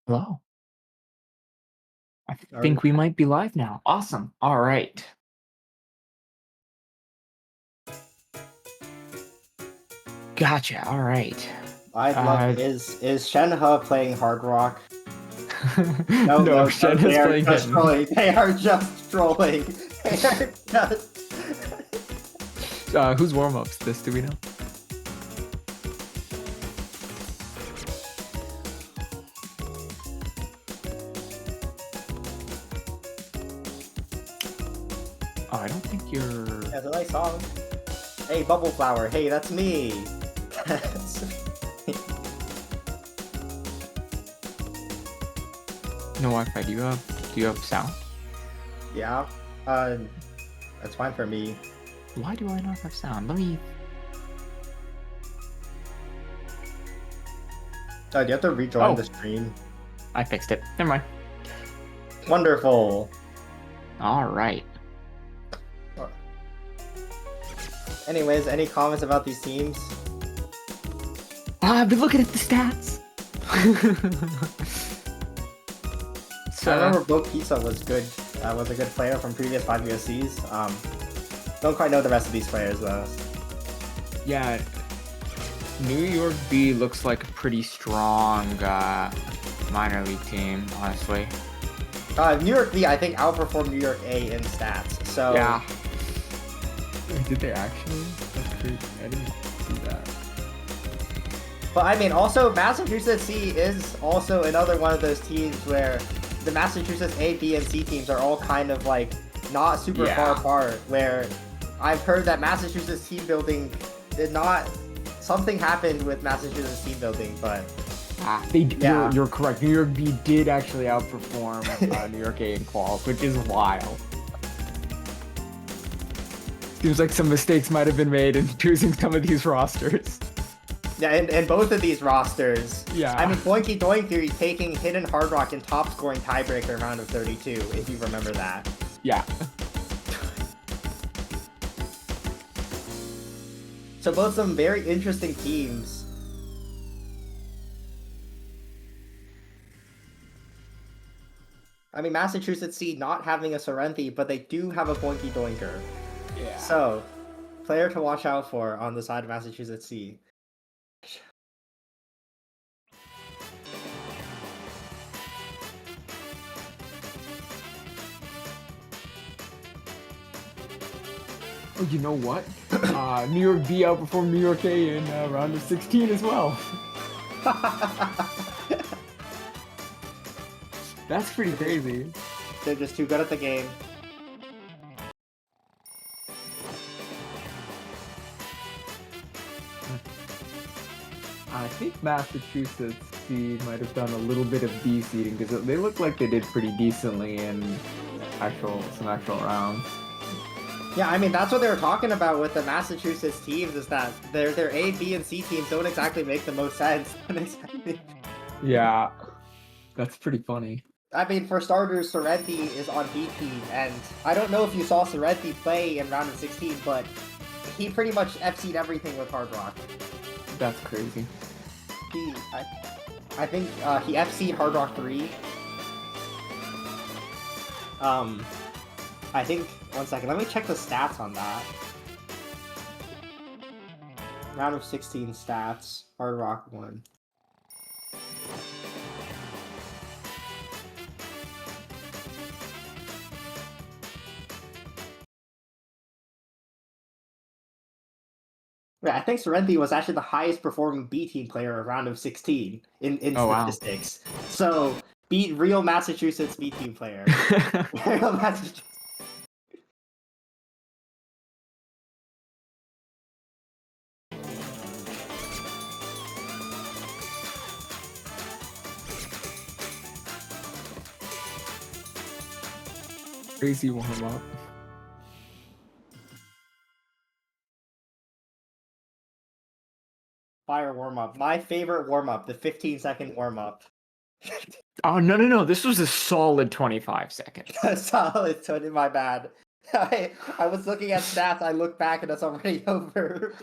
Hello. I Or think we might be live now. Awesome. All right. Gotcha. All right. I'd love Uh, is Shenhe playing Hard Rock? No, no, no, no, Shen they is are playing just hidden. trolling. They are just trolling. They are just. Who's warm ups? This do we know? Oh, I don't think you're. That's a nice song. Hey, Bubble Flower. Hey, that's me. No Wi-Fi. Do you have sound? Yeah. That's fine for me. Why do I not have sound? Let me. Do you have to rejoin Oh, the stream? I fixed it. Never mind. Wonderful. All right. Anyways, any comments about these teams? I've been looking at the stats. I So, remember Boat Pizza was good. Was a good player from previous 5USCs. Don't quite know the rest of these players though. yeah, New York B looks like a pretty strong minor league team, honestly. New York B, I think, outperformed New York A in stats. So Yeah. Did they actually? That's crazy. I didn't see that. but I mean, also Massachusetts C is also another one of those teams where the Massachusetts A, B, and C teams are all kind of like not super far Yeah. apart. Where I've heard that Massachusetts team building did not. Something happened with Massachusetts team building, but yeah. You're correct. New York B did actually outperform New York A in quals, which is wild. Seems like some mistakes might have been made in choosing some of these rosters. Yeah, and both of these rosters. Yeah. I mean, Boinky Doinky taking Hidden Hard Rock in top scoring tiebreaker round of 32, if you remember that. Yeah. So both some very interesting teams. I mean, Massachusetts C not having a Sorrenti, but they do have a Boinky Doinker. Yeah. So, player to watch out for on the side of Massachusetts C. Oh, you know what? New York B outperformed New York A in round of 16 as well. That's pretty crazy. They're just too good at the game. I think Massachusetts C might have done a little bit of B seeding because they look like they did pretty decently in some actual rounds. Yeah, I mean, that's what they were talking about with the Massachusetts teams, is that their A, B, and C teams don't exactly make the most sense. Yeah, that's pretty funny. I mean, for starters, Sorrenti is on B team, and I don't know if you saw Sorrenti play in round of 16, but he pretty much FC'd everything with Hard Rock. That's crazy. I think he FC'd Hard Rock 3. I think, one second, let me check the stats on that. Round of 16 stats, Hard Rock 1. Yeah, I think Sorrenti was actually the highest performing B team player of round of 16 in Oh wow. statistics. So, beat real Massachusetts B team player. Real Massachusetts. Crazy warm up. Fire warm up. My favorite warm up, the 15-second warm up. Oh no! This was a solid 25 seconds. Solid, so my bad. I was looking at stats, I looked back and it's already over.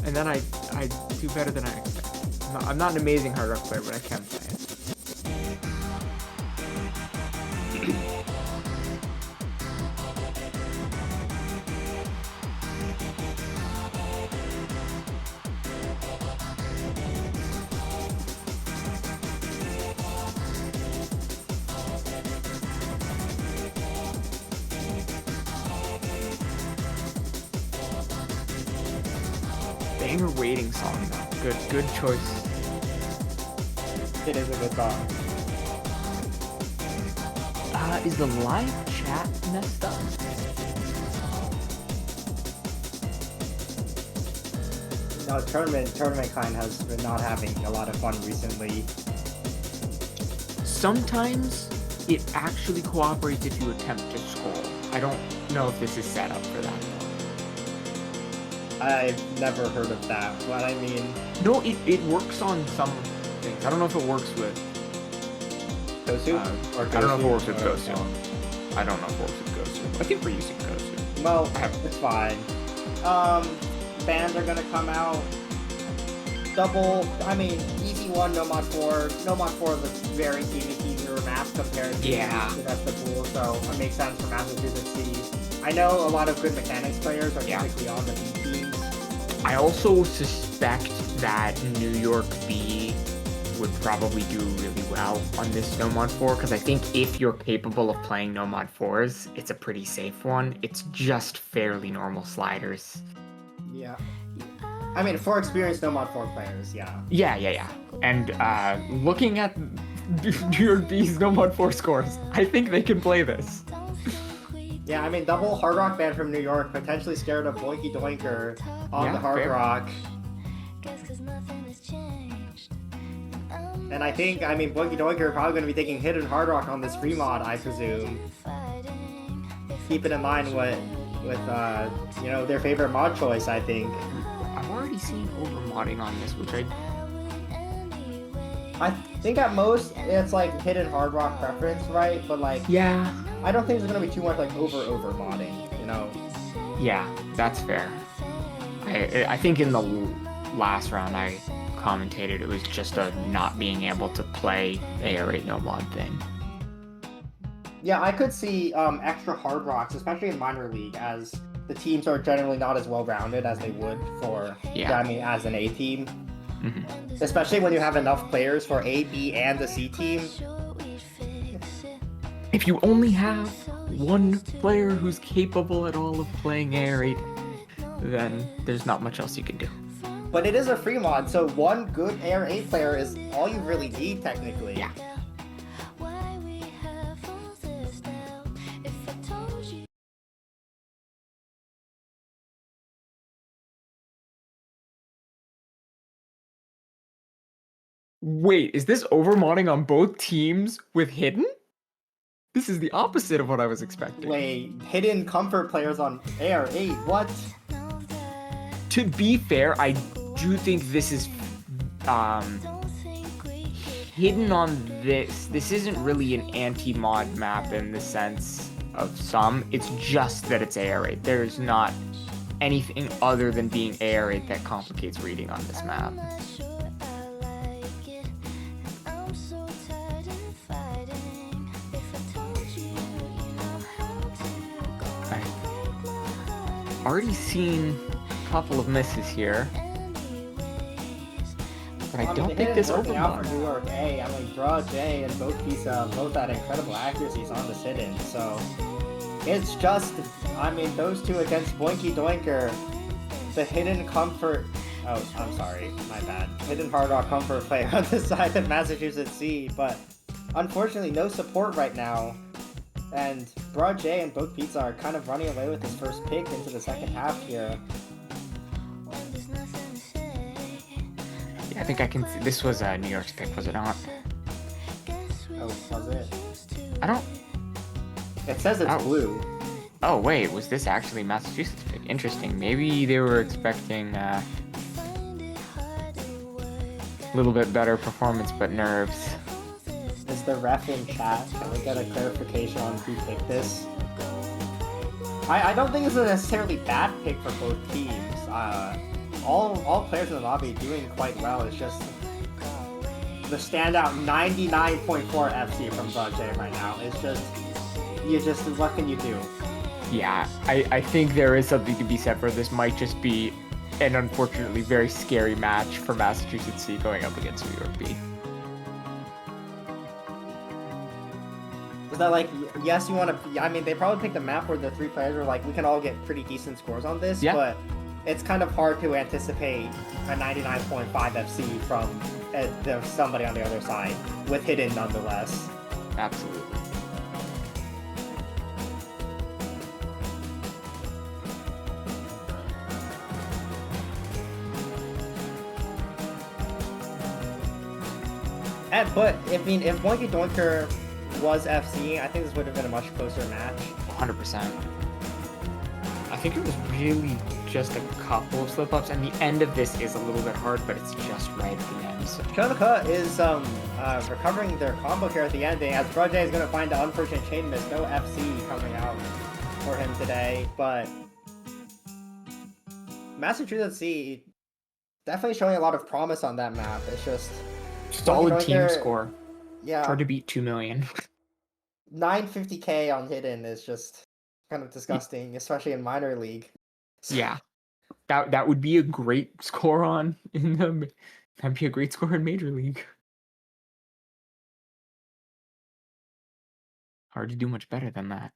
And then I do better than I expected. I'm not an amazing hard rock player, but I can play it. Banger waiting song though. Good choice. It is a good song. Is the live chat messed up? No, tournament kind has been not having a lot of fun recently. Sometimes it actually cooperates if you attempt to scroll. I don't know if this is set up for that. I've never heard of that, but I mean... No, it works on some things. I don't know if it works with... Gosu? I don't know if it works with Gosu. I don't know if it works with Gosu. I think we're using Gosu. Well, it's fine. Bands are gonna come out. Easy one, no mod 4. No mod 4 is a very easier map compared to the rest of the pool, so it makes sense for Massachusetts C. I know a lot of good mechanics players are typically on the B teams. I also suspect that New York B would probably do really well on this No Mod 4, because I think if you're capable of playing No Mod 4s, it's a pretty safe one. It's just fairly normal sliders. Yeah. I mean, for experienced No Mod 4 players, yeah. Yeah. And looking at New York B's No Mod 4 scores, I think they can play this. Yeah, I mean, double hard rock band from New York, potentially scared of Boinky Doinker on the hard rock. And I think, Boinky Doinker are probably going to be taking hidden hard rock on this free mod, I presume. Keeping in mind with their favorite mod choice, I think. I've already seen overmodding on this, which I think at most it's like hidden hard rock preference, right? But like, yeah, I don't think there's gonna be too much like over modding, you know? Yeah, that's fair. I think in the last round I commentated it was just a not being able to play AR8 no mod thing. Yeah, I could see extra hard rocks, especially in minor league, as the teams are generally not as well rounded as they would for as an A team. Mm-hmm. Especially when you have enough players for A, B, and the C team. If you only have one player who's capable at all of playing AR8, then there's not much else you can do. But it is a free mod, so one good AR8 player is all you really need, technically. Yeah. Wait, is this overmodding on both teams with hidden? This is the opposite of what I was expecting. Wait, hidden comfort players on AR8, what? To be fair, I do think this is hidden on this. This isn't really an anti-mod map in the sense of some. It's just that it's AR8. There's not anything other than being AR8 that complicates reading on this map. I've already seen a couple of misses here. but I don't think Hidden's this working out overblown. for New York A. Draw J and both had incredible accuracies on this Hidden, so it's just, those two against Boinky Doinker, the Hidden Comfort, oh, I'm sorry, my bad, Hidden Hard Rock Comfort player on the side of Massachusetts C, but unfortunately no support right now, and Broad J and both Pizza are kind of running away with his first pick into the second half here. Yeah, I think I can see, this was New York's pick, was it not? Oh, was it? I don't... It says it's blue. Oh, wait, was this actually Massachusetts pick? Interesting. Maybe they were expecting a little bit better performance, but nerves. Is the ref in chat? Can we get a clarification on who picked this? I don't think it's a necessarily bad pick for both teams. All players in the lobby doing quite well. It's just the standout 99.4 FC from Broad J right now. It's just, what can you do? Yeah, I think there is something to be said for this. Might just be an unfortunately very scary match for Massachusetts C going up against New York B. Is that like, yes, you want to, they probably picked a map where the three players were like, we can all get pretty decent scores on this, yeah. But it's kind of hard to anticipate a 99.5 FC from somebody on the other side, with Hidden nonetheless. Absolutely. But, if Boinky Doinker was FC, I think this would have been a much closer match. 100%. I think it was really just a couple of slip-ups, and the end of this is a little bit hard, but it's just right at the end. So Shonoka is recovering their combo here at the ending, as Broad J is going to find the unfortunate chain miss. No FC coming out for him today, but Massachusetts C definitely showing a lot of promise on that map. It's just solid team score. Yeah. It's hard to beat 2 million. 950k on Hidden is just kind of disgusting, especially in minor league. Yeah. That would be a great score that'd be a great score in major league. Hard to do much better than that.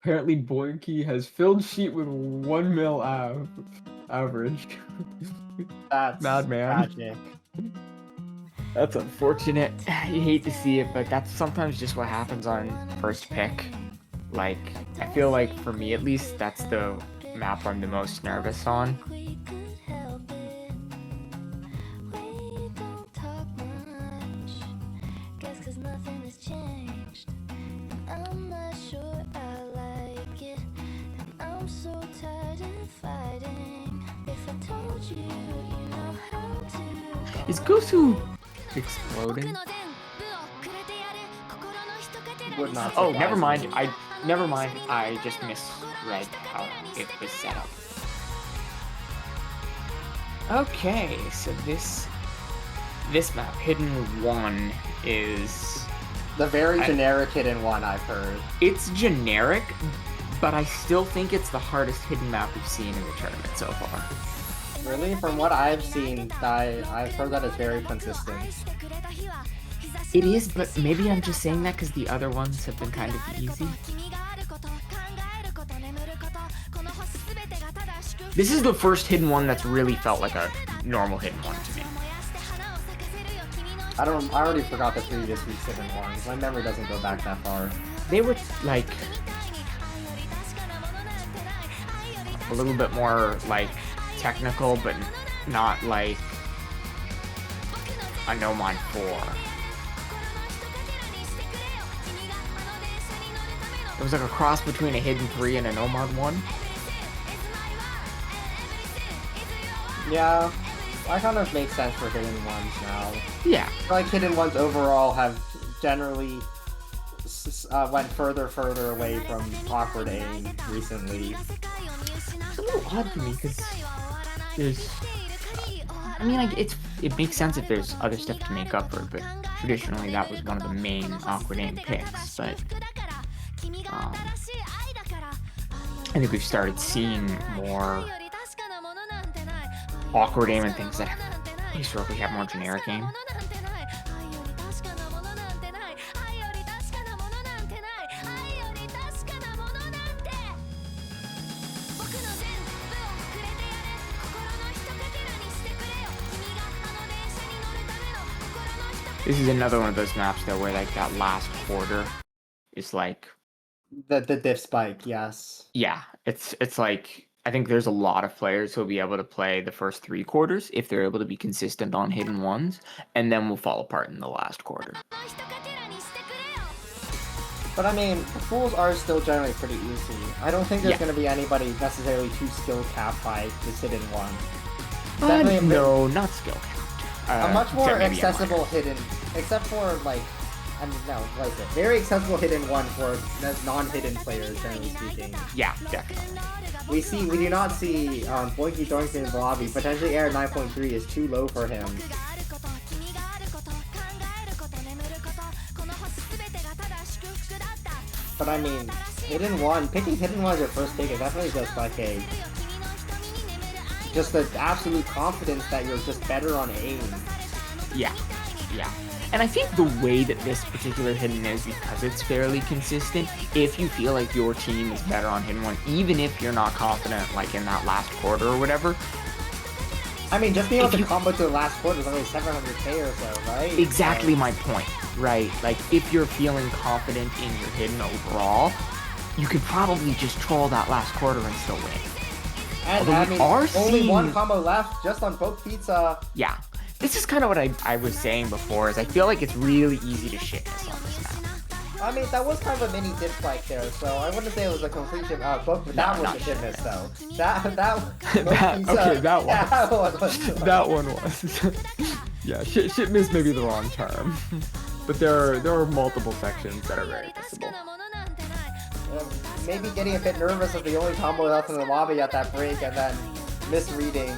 Apparently, Boinky has filled sheet with 1 mil average. That's madman. Tragic. That's unfortunate. You hate to see it, but that's sometimes just what happens on first pick. Like, I feel like for me at least, that's the map I'm the most nervous on. Is Gosu exploding? Would not. Oh, never mind. I just misread how it was set up. Okay, so this map, Hidden 1, is the very generic Hidden 1 I've heard. It's generic, but I still think it's the hardest Hidden map we've seen in the tournament so far. Really? From what I've seen, I've heard that it's very consistent. It is, but maybe I'm just saying that because the other ones have been kind of easy. This is the first Hidden 1 that's really felt like a normal Hidden 1 to me. I already forgot the previous week's Hidden 1s. My memory doesn't go back that far. They were, like, a little bit more, like, technical, but not like a No Mod 4. It was like a cross between a Hidden 3 and a No Mod 1. Yeah, that kind of makes sense for Hidden 1s now. Yeah. Like, Hidden 1s overall have generally went further away from awkward aim recently. It's a little odd to me because there's I mean, like it makes sense if there's other stuff to make up for it, but traditionally that was one of the main awkward aim picks. But um, I think we've started seeing more awkward aim and things that historically have more generic aim. This is another one of those maps though where like that last quarter is like the diff spike, yes. Yeah, it's like I think there's a lot of players who'll be able to play the first 3 quarters if they're able to be consistent on hidden ones, and then will fall apart in the last quarter. But I mean, the pools are still generally pretty easy. I don't think there's going to be anybody necessarily too skill capped by this hidden one. No, not skill capped. A much more accessible hidden, except for like, I mean, no, what is it? Very accessible hidden one for non-hidden players, generally speaking. Yeah, definitely. We do not see Boinky Doinky in the lobby. Potentially Air 9.3 is too low for him. But I mean, picking hidden one as your first pick is definitely just like just the absolute confidence that you're just better on aim. Yeah. And I think the way that this particular hidden is, because it's fairly consistent, if you feel like your team is better on hidden one, even if you're not confident like in that last quarter or whatever. I mean, just being able to combo to the last quarter is only 700k or so, right? Exactly my point, right? Like, if you're feeling confident in your hidden overall, you could probably just troll that last quarter and still win. And I mean, only one combo left, just on Poke Pizza. Yeah. This is kind of what I was saying before, is I feel like it's really easy to shit miss on this map. I mean, that was kind of a mini dip spike there, so I wouldn't say it was a complete shit but that was a shit miss, though. That one was. Yeah, shit miss may be the wrong term. But there are multiple sections that are very missable. Maybe getting a bit nervous of the only combo left in the lobby at that break, and then misreading.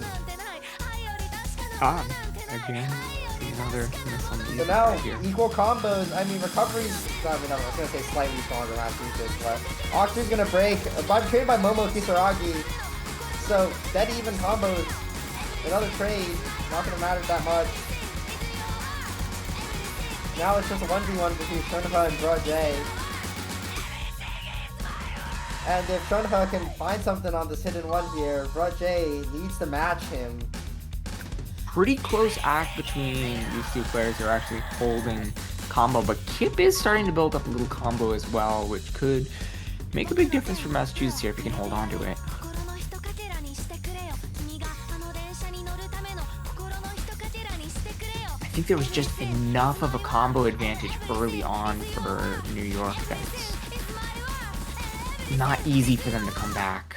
Again, another miss on these. So now, equal combos. I mean, recoveries. I mean, I was gonna say slightly stronger last usage, but Octa's gonna break. Trained by Momo Kisaragi. So dead even combos. Another trade. Not gonna matter that much. Now it's just a 1v1 between Shonha and Bro J. And if Shonha can find something on this hidden one here, Bro J needs to match him. Pretty close act between these two players who are actually holding combo, but Kip is starting to build up a little combo as well, which could make a big difference for Massachusetts here if he can hold on to it. I think there was just enough of a combo advantage early on for New York that it's not easy for them to come back.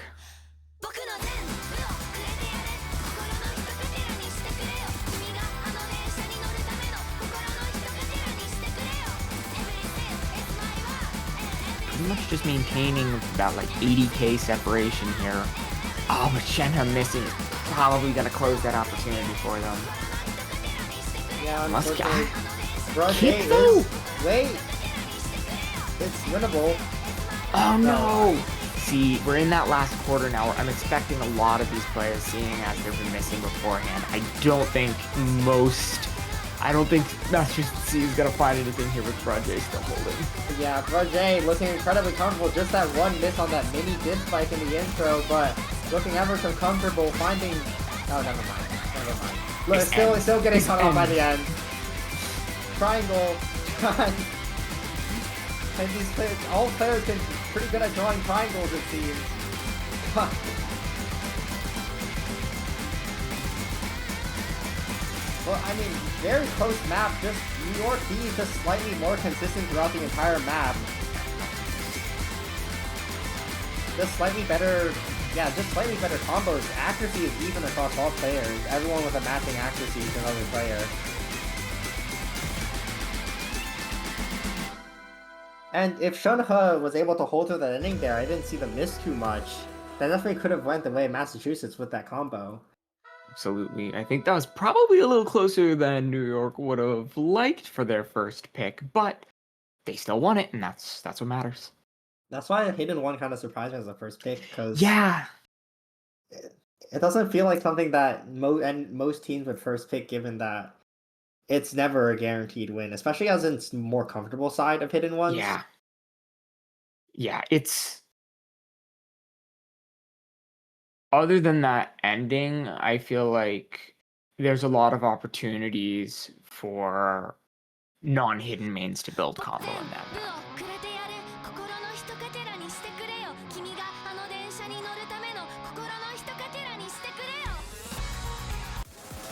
Pretty much just maintaining about like 80k separation here. Oh, but Shenhe missing is probably going to close that opportunity for them. Yeah, unfortunately. Bro J is... Wait! It's winnable. Oh no! See, we're in that last quarter now. I'm expecting a lot of these players, seeing as they've been missing beforehand. I don't think Massachusetts is going to find anything here with Bro J still holding. Yeah, Bro J looking incredibly comfortable. Just that one miss on that mini dip spike in the intro, but looking ever so comfortable finding... Oh, never mind. Look, still getting cut off by the end. Triangle. And these players, all players can pretty good at drawing triangles, it seems. Well, I mean, very close map. Just New York B is just slightly more consistent throughout the entire map. Just slightly better combos. Accuracy is even across all players. Everyone with a matching accuracy to another player. And if Shonha was able to hold through that inning there, I didn't see them miss too much. That definitely could have went the way of Massachusetts with that combo. absolutely. I think that was probably a little closer than New York would have liked for their first pick, but they still won it, and that's what matters. That's why Hidden One kind of surprised me as the first pick, because it doesn't feel like something that most teams would first pick, given that it's never a guaranteed win, especially as it's more comfortable side of Hidden Ones. Yeah, it's... Other than that ending, I feel like there's a lot of opportunities for non-hidden mains to build combo in that map.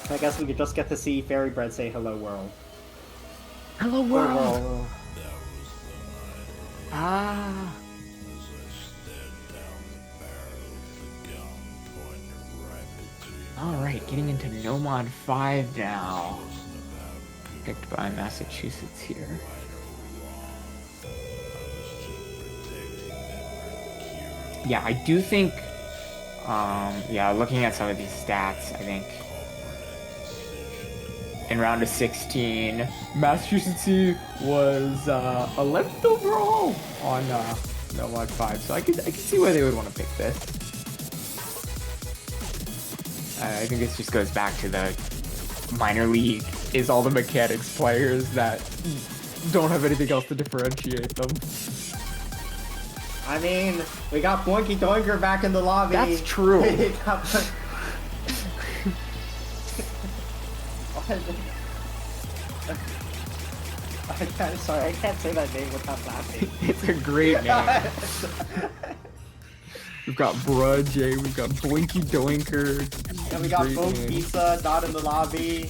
I guess we could just get to see Fairy Bread say hello world. Hello world! Ah... Alright, getting into No Mod 5 now. Picked by Massachusetts here. Yeah, I do think, yeah, looking at some of these stats, I think in round of 16, Massachusetts was 11th overall on No Mod 5, so I could see why they would want to pick this. I think this just goes back to the minor league is all the mechanics players that don't have anything else to differentiate them. I mean, we got Boinky Doinker back in the lobby. That's true. I'm sorry, I can't say that name without laughing. It's a great name. We've got Brudge, we've got Boinky Doinker. And we got Folk Pizza not in the lobby.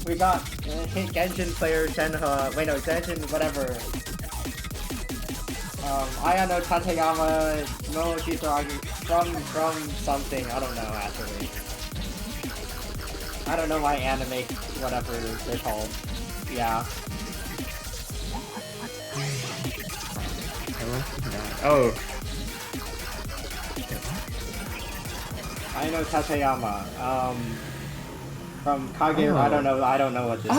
We got Genshin player Shenhe. Wait, no, Genshin, whatever. Ayano Tateyama, no Shitaragi, from something. I don't know, actually. I don't know my anime, whatever they're called. Yeah. Oh. I know Tateyama. From Kage. I don't know what this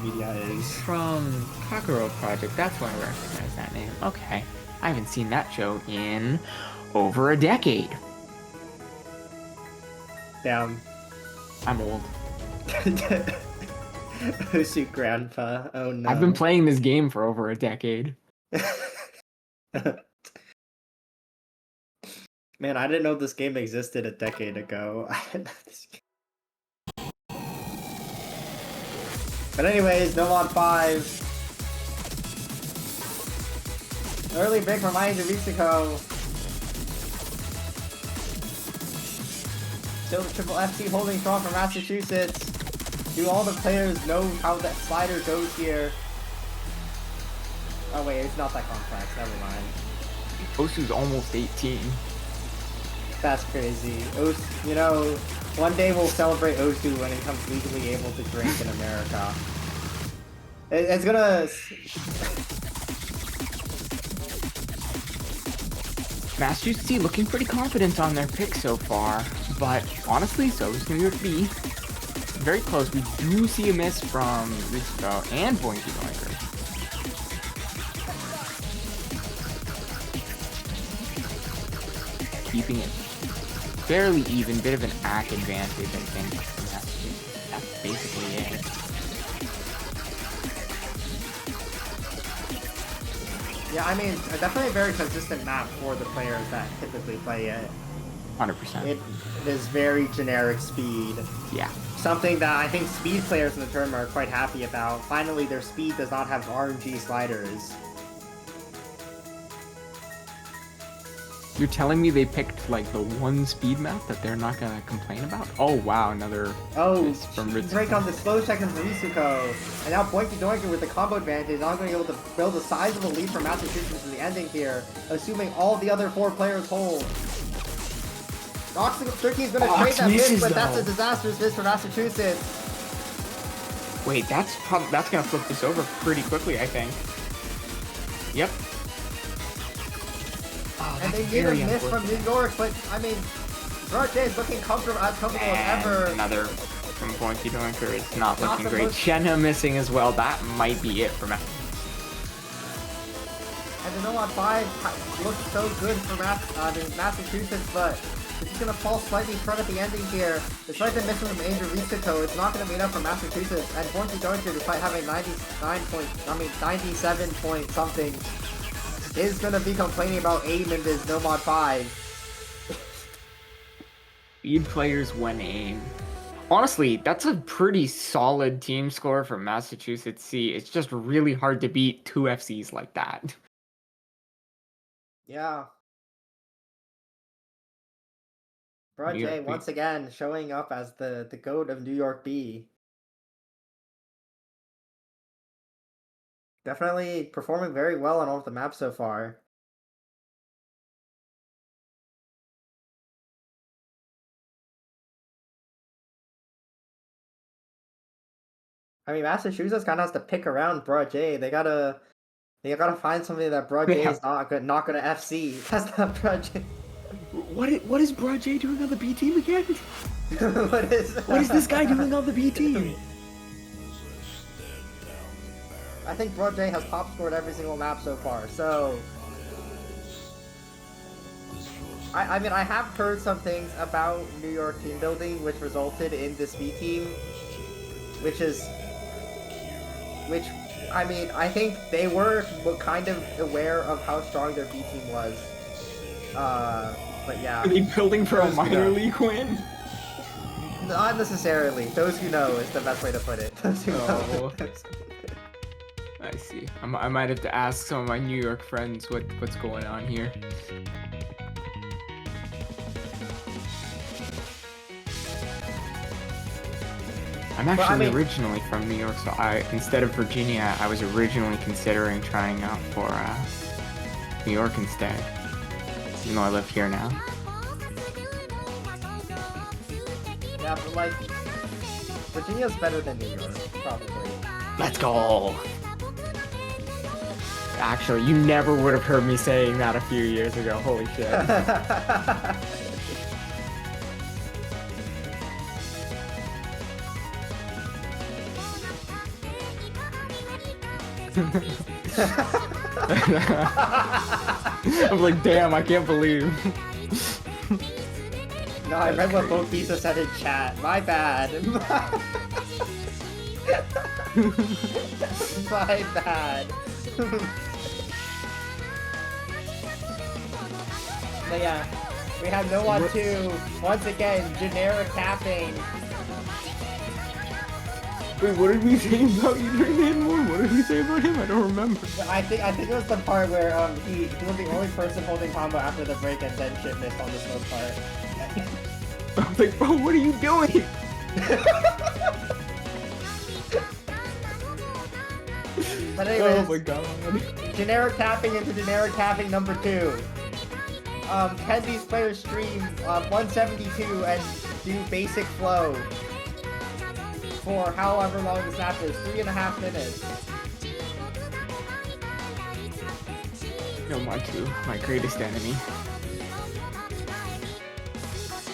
media is. From Kakuro Project. That's why I recognize that name. Okay. I haven't seen that show in over a decade. Damn. I'm old. Osu grandpa. Oh no. I've been playing this game for over a decade. Man, I didn't know this game existed a decade ago. But anyways, No Mod 5. Early pick from Maya Javisico. Still Triple FC holding strong for Massachusetts. Do all the players know how that slider goes here? Oh wait, it's not that complex, never mind. Osu's almost 18. That's crazy. Osu, you know, one day we'll celebrate Osu when it becomes legally able to drink in America. It's gonna... Massachusetts looking pretty confident on their pick so far, but honestly, so is New York B. Very close. We do see a miss from Ritsuko and Boinky Doinker. Keeping it fairly even, bit of an act advantage, I think, from Massachusetts. That's basically it. Yeah, I mean, definitely a very consistent map for the players that typically play it. 100%. It is very generic speed. Yeah. Something that I think speed players in the tournament are quite happy about. Finally, their speed does not have RNG sliders. You're telling me they picked, like, the one speed map that they're not gonna complain about? Oh, wow, another miss from Ritsuko. Break on the slow second from Ritsuko. And now Boinky Doinker with the combo advantage is not going to be able to build a sizable lead for Massachusetts in the ending here, assuming all the other 4 players hold. Roxy is going to trade that miss, but that's a disastrous miss for Massachusetts. Wait, that's gonna flip this over pretty quickly, I think. Yep. And they need a miss from New York, but I mean, Broad J is looking comfortable as ever. Another from Pointy Doinker. It's not looking great. Shenhe missing as well. That might be it for Matt. And the Nomad 5 looks so good for Massachusetts, but it's just going to fall slightly short at the ending here. Despite the missing from Angel Risiko, it's not going to be enough for Massachusetts. And Pointy Doinker, despite having 97 point something, is going to be complaining about aim in this Nomad 5. Speed players when aim. Honestly, that's a pretty solid team score for Massachusetts C. It's just really hard to beat 2 FCs like that. Yeah. Broad J once again showing up as the GOAT of New York B. Definitely performing very well on all of the maps so far. I mean, Massachusetts kind of has to pick around Broad J. They gotta find something that Broad J is not gonna FC. That's not Broad J. What is Broad J doing on the B team again? What is this guy doing on the B team? I think Broad J has top scored every single map so far, so I mean, I have heard some things about New York team building which resulted in this B team, which I mean, I think they were kind of aware of how strong their B team was. But yeah. Are they building for a minor league win? Not necessarily. Those who know is the best way to put it. Those who know. I see. I might have to ask some of my New York friends what's going on here. I'm actually originally from New York, so instead of Virginia, I was originally considering trying out for New York instead. Even though I live here now. Yeah, but like, Virginia's better than New York, probably. Let's go! Actually, you never would have heard me saying that a few years ago. Holy shit. I'm like, damn, I can't believe. No, I read what both Visa said in chat. My bad. My bad. But yeah, we have no one to, once again, generic capping. Wait, what did we say about you during the hidden one? What did we say about him? I don't remember. I think it was the part where he was the only person holding combo after the break and then shit missed on the smoke part. I was like, bro, what are you doing? But anyways, oh my god. Generic tapping into generic tapping number 2. Can these players stream 172 and do basic flow for however long this map is? 3.5 minutes. No, Matu, my greatest enemy.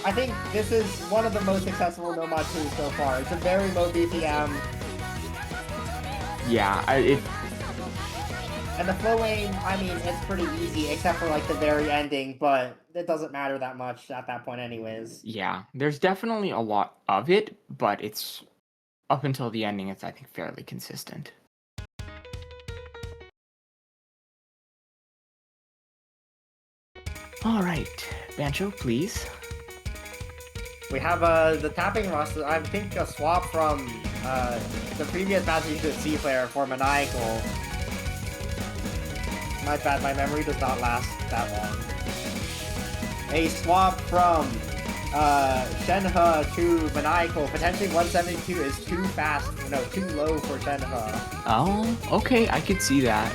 I think this is one of the most accessible Nomad 2 so far. It's a very low BPM. Yeah, And the flow aim, I mean, it's pretty easy, except for like the very ending, but it doesn't matter that much at that point anyways. Yeah, there's definitely a lot of it, but it's, up until the ending, it's, I think, fairly consistent. Alright, Bancho, please. We have the tapping roster. I think a swap from the previous Massachusetts C player for Maniacal. My bad, my memory does not last that long. A swap from Shenhe to Maniacal. Potentially 172 is too fast, no, too low for Shenhe. Oh, okay, I could see that.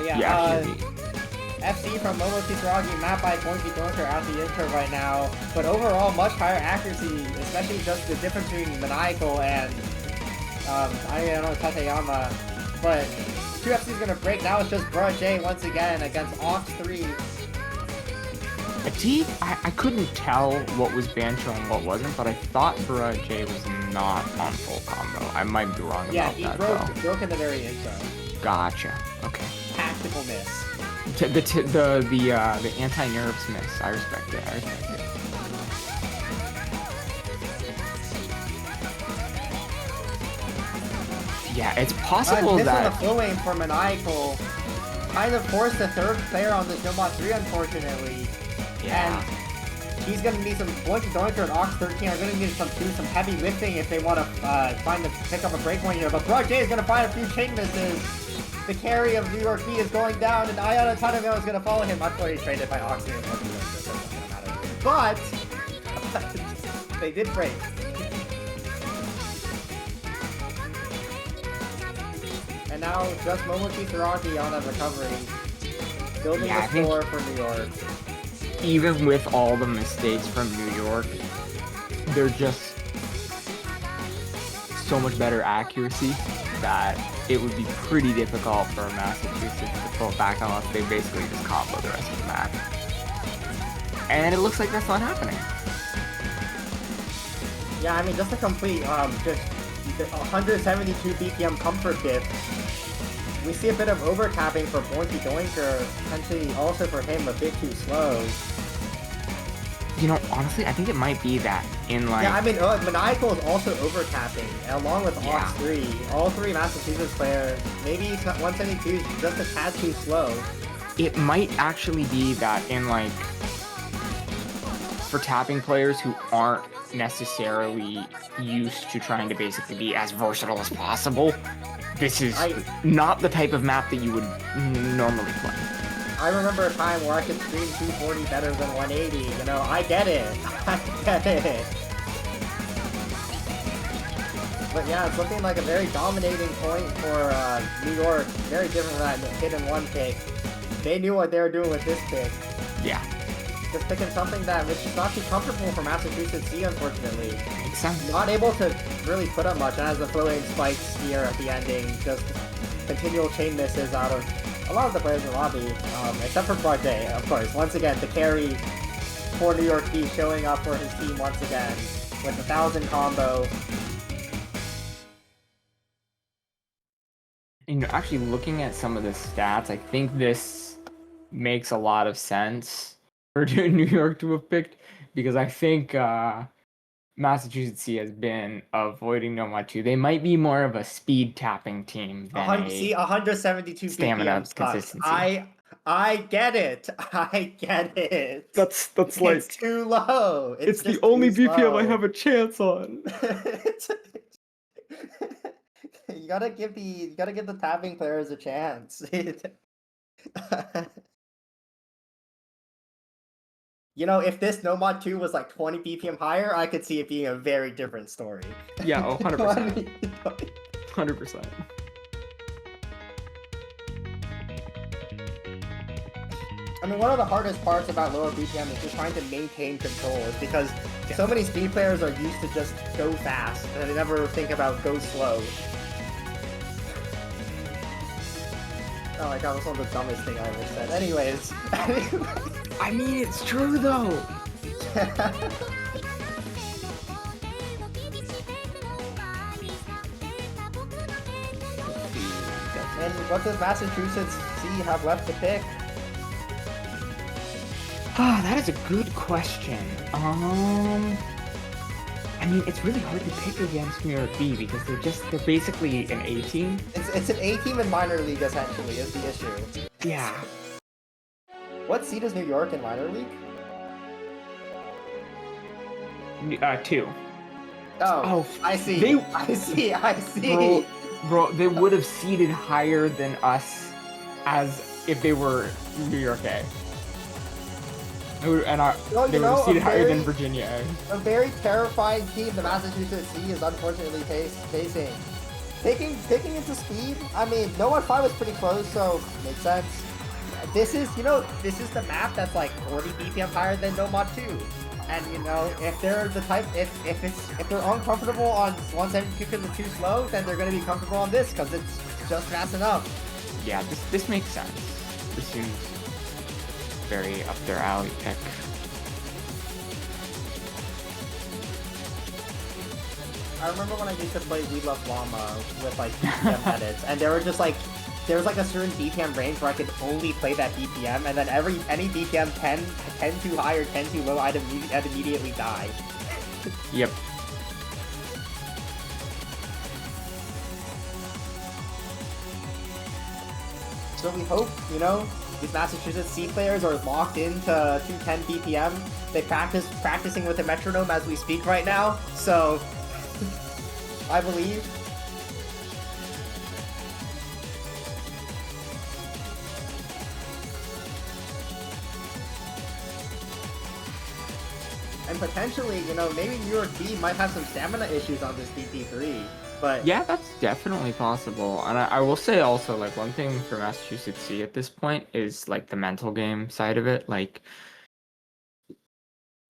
Yeah, FC from Momo Kisaragi, mapped by Pointy Doinker at the intro right now, but overall much higher accuracy, especially just the difference between Maniacal and I don't know, Tateyama. But 2FC is gonna break. Now it's just Broad J once again against Ox 3. I couldn't tell what was Bancho and what wasn't, but I thought J was not on full combo. I might be wrong about that, though. He broke in the very intro. Gotcha. Okay. Tactical miss. The anti-nerves miss. I respect it. Yeah, it's possible that... This was a full aim for Maniacal. Kind of forced the third player on this Nomad 3, unfortunately. Yeah. And he's going to need some... Doinker and Ox 13 are going to need to do some heavy lifting if they want to pick up a breakpoint here. But J is going to find a few chain misses. The carry of New York B is going down, and Ion Tanamo is going to follow him. Unfortunately, traded by Ox and but they did break. And now just Momochi Tsuraki on a recovery. Building the score for New York. Even with all the mistakes from New York, they're just so much better accuracy that it would be pretty difficult for Massachusetts to pull back unless they basically just combo the rest of the map. And it looks like that's not happening. Yeah, I mean, just a complete, just 172 BPM comfort dip. We see a bit of overcapping for Boinky Doinker, potentially also for him a bit too slow. You know, honestly, I think it might be that in like... Yeah, I mean, Maniacal is also overcapping, along with Ox 3. All three Massachusetts players, maybe 172 is just a tad too slow. It might actually be that in like... For tapping players who aren't necessarily used to trying to basically be as versatile as possible, this is not the type of map that you would normally play. I remember a time where I could stream 240 better than 180, you know, I get it. I get it. But yeah, it's looking like a very dominating point for New York. Very different from that hit and one pick. They knew what they were doing with this pick. Yeah. Just picking something that which is not too comfortable for Massachusetts C, unfortunately. Makes sense. Not able to really put up much as the flowing spikes here at the ending. Just continual chain misses out of a lot of the players in the lobby, except for J, of course. Once again, the carry for New York B showing up for his team once again with 1,000 combo. You know, actually looking at some of the stats, I think this makes a lot of sense for New York to have picked, because I think Massachusetts C has been avoiding Nomad 2. They might be more of a speed tapping team than 172 stamina consistency. I get it. I get it. That's it's like it's too low. It's the only BPM I have a chance on. You gotta give the tapping players a chance. You know, if this Nomad 2 was like 20 BPM higher, I could see it being a very different story. Yeah, 100%. 100%. I mean, one of the hardest parts about lower BPM is just trying to maintain control, is because so many speed players are used to just go fast, and they never think about go slow. Oh my god, that's one of the dumbest thing I ever said. Anyways. I mean, it's true though. And what does Massachusetts C have left to pick? Ah, that is a good question. I mean, it's really hard to pick against New York B because they're basically an A team. It's an A team in minor league essentially is the issue. Yeah. What seed is New York in minor league? 2. Oh, I see. I see. Bro, they would have seeded higher than us as if they were New York A. They would have seeded higher than Virginia A. A very terrifying team the Massachusetts C is unfortunately facing. Taking it to speed, I mean, No 1-5 was pretty close, so makes sense. This is the map that's like 40 BPM higher than Nomad 2. And you know, if they're the type, if they're uncomfortable on 172 because it's too slow, then they're gonna be comfortable on this because it's just fast enough. Yeah, this makes sense. This seems very up their alley pick. I remember when I used to play We Love Llama with like BPM edits, and there was like a certain BPM range where I could only play that BPM, and then any BPM 10 too high or 10 too low, I'd immediately die. Yep. So we hope, you know, these Massachusetts C players are locked into 210 BPM. They practicing with a metronome as we speak right now, so I believe. And potentially, you know, maybe New York B might have some stamina issues on this DP3, but... Yeah, that's definitely possible. And I will say also, like, one thing for Massachusetts C at this point is, like, the mental game side of it. Like,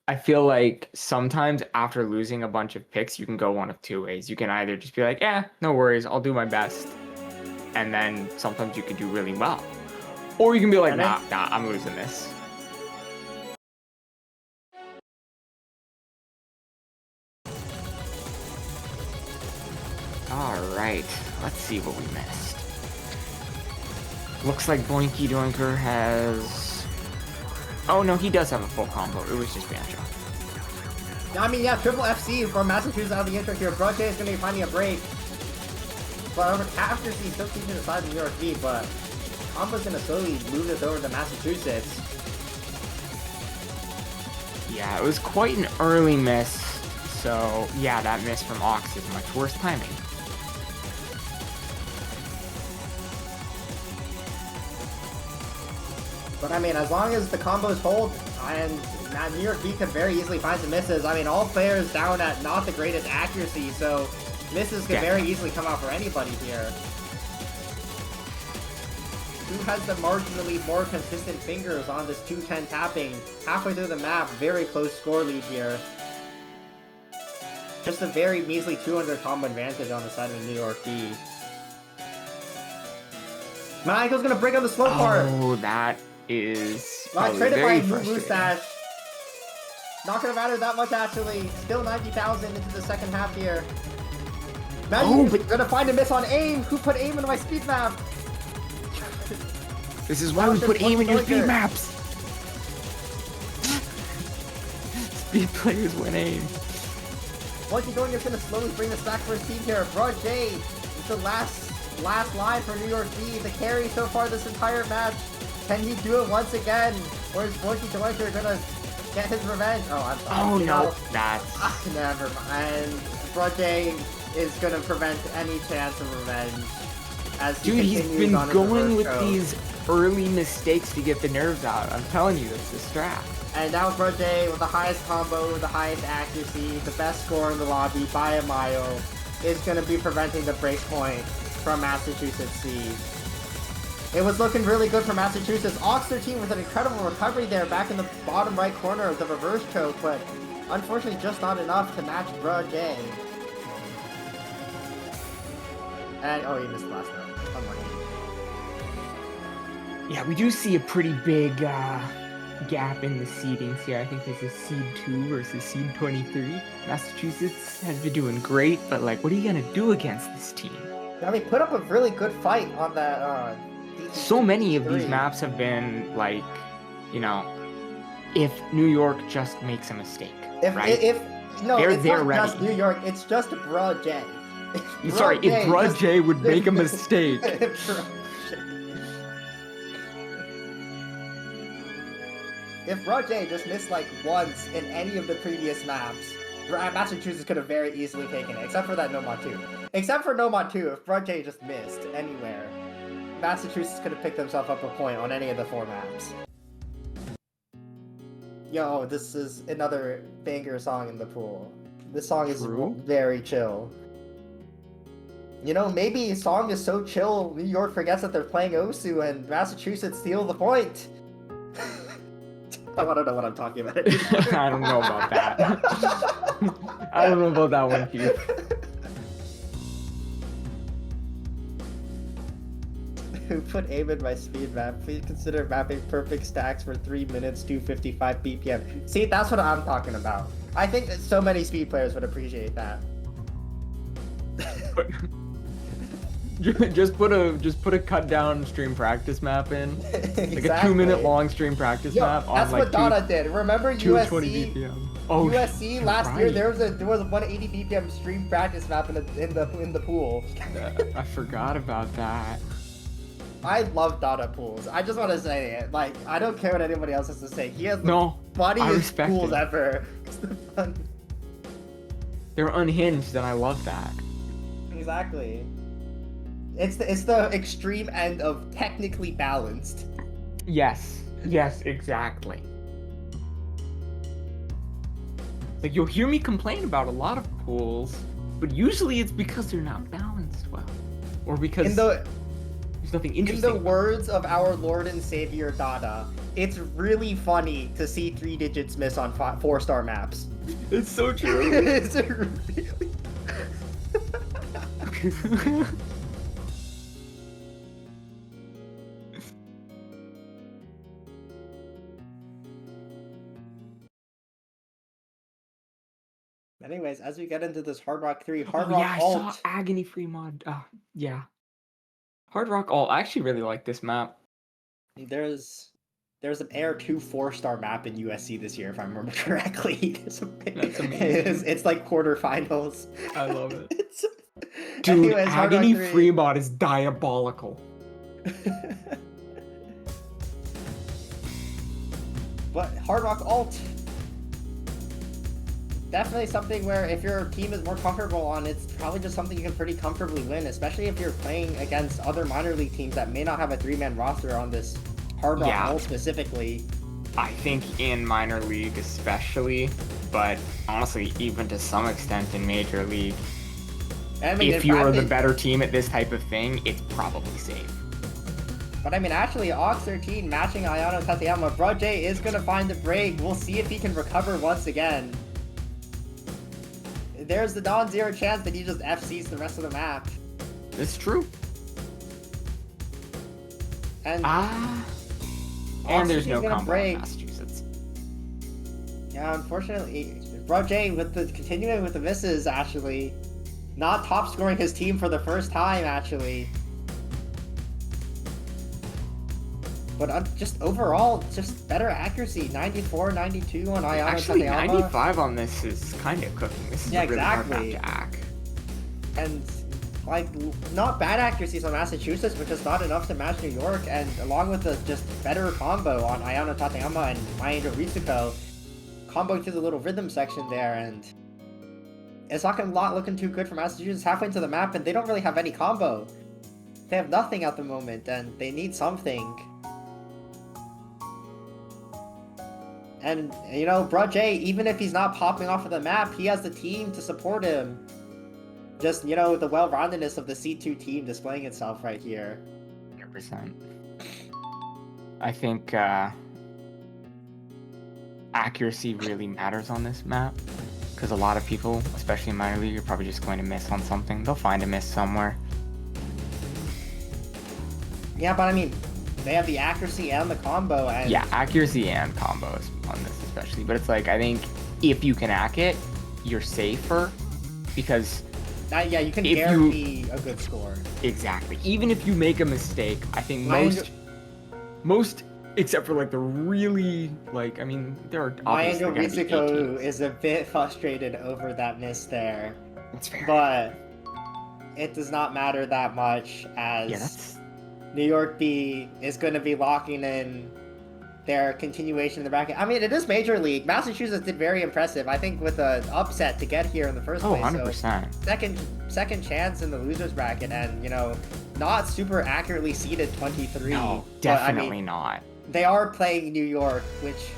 I feel like sometimes after losing a bunch of picks, you can go one of two ways. You can either just be like, yeah, no worries, I'll do my best. And then sometimes you can do really well. Or you can be like, nah, I'm losing this. Alright, let's see what we missed. Looks like Boinky Doinker has... Oh no, he does have a full combo. It was just Banjo. I mean, yeah, triple FC for Massachusetts out of the intro here. Broche is going to be finding a break. But over after C still keeping it aside in New York B, but Combo's going to slowly move this over to Massachusetts. Yeah, it was quite an early miss. So, yeah, that miss from Ox is much worse timing. But I mean, as long as the combos hold, and New York B could very easily find some misses. I mean, all players down at not the greatest accuracy, so misses could very easily come out for anybody here. Who has the marginally more consistent fingers on this 210 tapping? Halfway through the map, very close score lead here. Just a very measly 200 combo advantage on the side of New York B. Michael's gonna break on the slow part. Oh, that is traded by very Mustache. Not gonna matter that much actually. Still 90,000 into the second half here. Now you're gonna find a miss on aim. Who put aim into my speed map? This is why we put aim in your speed maps. Speed players win aim. Lucky Doinker's gonna slowly bring this back for his team here. Broad J is the last line for New York B. The carry so far this entire match. Can he do it once again? Or is Lucky Doinker gonna get his revenge? Oh, I'm sorry. Oh no, that's... Never mind. Broad J is gonna prevent any chance of revenge. As dude, he's been going with these early mistakes to get the nerves out. I'm telling you, that's the strat. And now Broad J with the highest combo, the highest accuracy, the best score in the lobby by a mile, is gonna be preventing the break point from Massachusetts C. It was looking really good for Massachusetts. Ox 13 with an incredible recovery there back in the bottom right corner of the reverse choke, but unfortunately just not enough to match Broad J. And, oh, he missed the last round. Unlucky. Yeah, we do see a pretty big gap in the seedings here. I think this is seed 2 versus seed 23. Massachusetts has been doing great, but like, what are you gonna do against this team? I mean, put up a really good fight on that, so many of these maps have been like, you know, if New York just makes a mistake, right? It's not just New York, it's just Broad J. Sorry, if Broad J would make a mistake. If Broad J just missed like once in any of the previous maps, Massachusetts could have very easily taken it, except for that No Mod 2. Except for No Mod 2, if Broad J just missed anywhere, Massachusetts could have picked themselves up a point on any of the 4 maps. Yo, this is another banger song in the pool. This song is very chill. You know, maybe a song is so chill, New York forgets that they're playing Osu and Massachusetts steal the point. I don't know what I'm talking about. I don't know about that. I don't know about that one, Keith. who put aim in my speed map. Please consider mapping perfect stacks for 3 minutes, 255 BPM. See, that's what I'm talking about. I think that so many speed players would appreciate that. just put a cut down stream practice map in, Exactly. like a 2-minute long stream practice map on that's like what Dada did. Remember 220 USC? BPM. Oh, USC last year right. there was a 180 BPM stream practice map in the pool. I forgot about that. I love Dada pools. I just want to say it. Like, I don't care what anybody else has to say. He has the funniest pools ever. They're unhinged, and I love that. Exactly. It's the extreme end of technically balanced. Yes, exactly. Like, you'll hear me complain about a lot of pools, but usually it's because they're not balanced well, or because there's nothing interesting. In the words of our Lord and Savior Dada, it's really funny to see 3 digits miss on 4-star maps. It's so true. It's really... Anyways, as we get into this Hard Rock 3, Hard Rock Alt. I saw Agony Free mod. Yeah. Hard Rock Alt. I actually really like this map. There's an Air 2 4-star map in USC this year, if I remember correctly. That's amazing. It's like quarterfinals. I love it. Dude, anyways, Agony Free mod is diabolical. But Hard Rock Alt, definitely something where if your team is more comfortable on, it's probably just something you can pretty comfortably win, especially if you're playing against other minor league teams that may not have a 3-man roster on this Hard Rock Alt specifically. I think in minor league especially, but honestly, even to some extent in major league. I mean, if you're the better team at this type of thing, it's probably safe. But I mean, actually, Ox 13 matching Ayano Tateyama, Bro J is going to find the break. We'll see if he can recover once again. There's the non-zero chance that he just FCs the rest of the map. It's true. And there's no combo in Massachusetts. Yeah, unfortunately, Bro J continuing with the misses, actually. Not top scoring his team for the first time, actually. But just overall, just better accuracy. 94, 92 on Ayano Actually, Tateyama. 95 on this is kind of cooking. This is a really hard map to hack. And, like, not bad accuracies on Massachusetts, but just not enough to match New York. And along with the just better combo on Ayano Tateyama and Maendo Ritsuko, comboing through the little rhythm section there, and it's not looking too good for Massachusetts halfway into the map, and they don't really have any combo. They have nothing at the moment, and they need something. And, you know, Bro J, even if he's not popping off of the map, he has the team to support him. Just, you know, the well-roundedness of the C2 team displaying itself right here. 100%. I think accuracy really matters on this map, because a lot of people, especially in minor league, are probably just going to miss on something. They'll find a miss somewhere. Yeah, but I mean, they have the accuracy and the combo. And yeah, accuracy and combos on this especially. But it's like, I think if you can hack it, you're safer, because yeah, you can guarantee a good score. Exactly. Even if you make a mistake, I think most except for like the really, like, I mean, there are obviously Maendo Ritsuko is a bit frustrated over that miss there. That's fair. But it does not matter that much, as New York B is going to be locking in their continuation in the bracket. I mean, it is Major League. Massachusetts did very impressive, I think, with an upset to get here in the first place. 100%. So second chance in the losers bracket, and, you know, not super accurately seeded 23. No, definitely not. They are playing New York, which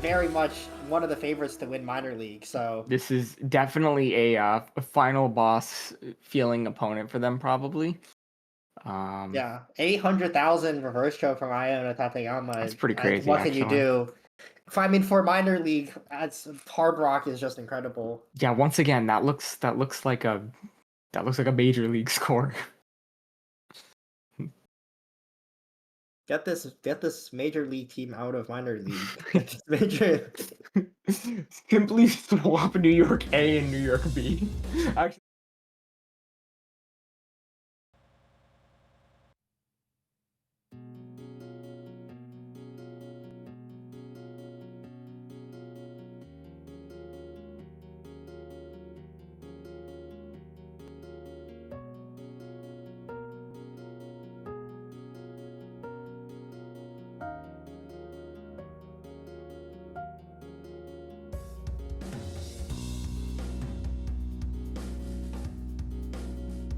very much one of the favorites to win minor league. So this is definitely a final boss feeling opponent for them, probably. Yeah, 800,000 reverse choke from Ayano Tateyama. That's pretty crazy. What can you do? I mean, for minor league, Hard Rock is just incredible. Yeah, once again, that looks like a major league score. Get this major league team out of minor league. Get this major. Simply swap New York A and New York B. Actually.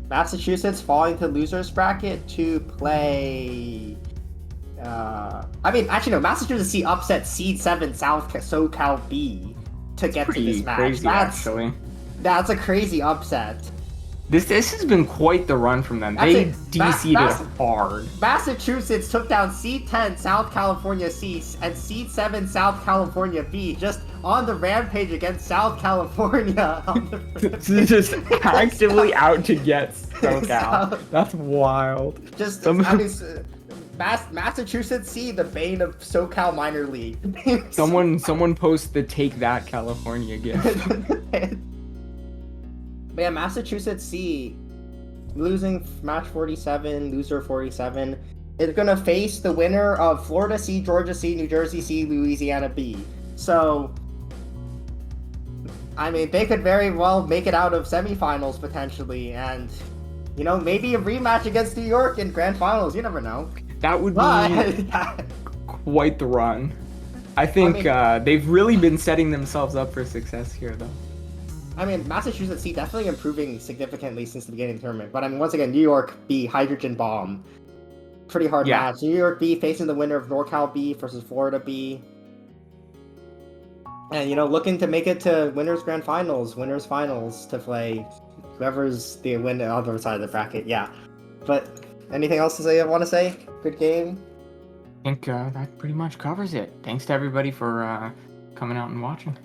Massachusetts falling to losers bracket to play. I mean, actually, no. Massachusetts C upset seed 7 South SoCal B to get to this match. Crazy, actually. That's a crazy upset. This has been quite the run from them. They DC'd it hard. Massachusetts took down seed 10 South California C and seed 7 South California B just on the rampage against South California. Just actively out to get SoCal. That's wild. Just Massachusetts C, the bane of SoCal minor league. someone post the take that California gift. But yeah, Massachusetts C losing match 47, loser 47 is gonna face the winner of Florida C, Georgia C, New Jersey C, Louisiana B. So, I mean, they could very well make it out of semifinals potentially, and you know, maybe a rematch against New York in grand finals. You never know. That would be quite the run. I think they've really been setting themselves up for success here, though. I mean, Massachusetts C definitely improving significantly since the beginning of the tournament. But I mean, once again, New York B, hydrogen bomb. Pretty hard match. New York B facing the winner of NorCal B versus Florida B. And, you know, looking to make it to winners grand finals, winners finals to play whoever's the winner on the other side of the bracket. Yeah. But anything else to say? I want to say? Good game. I think that pretty much covers it. Thanks to everybody for coming out and watching.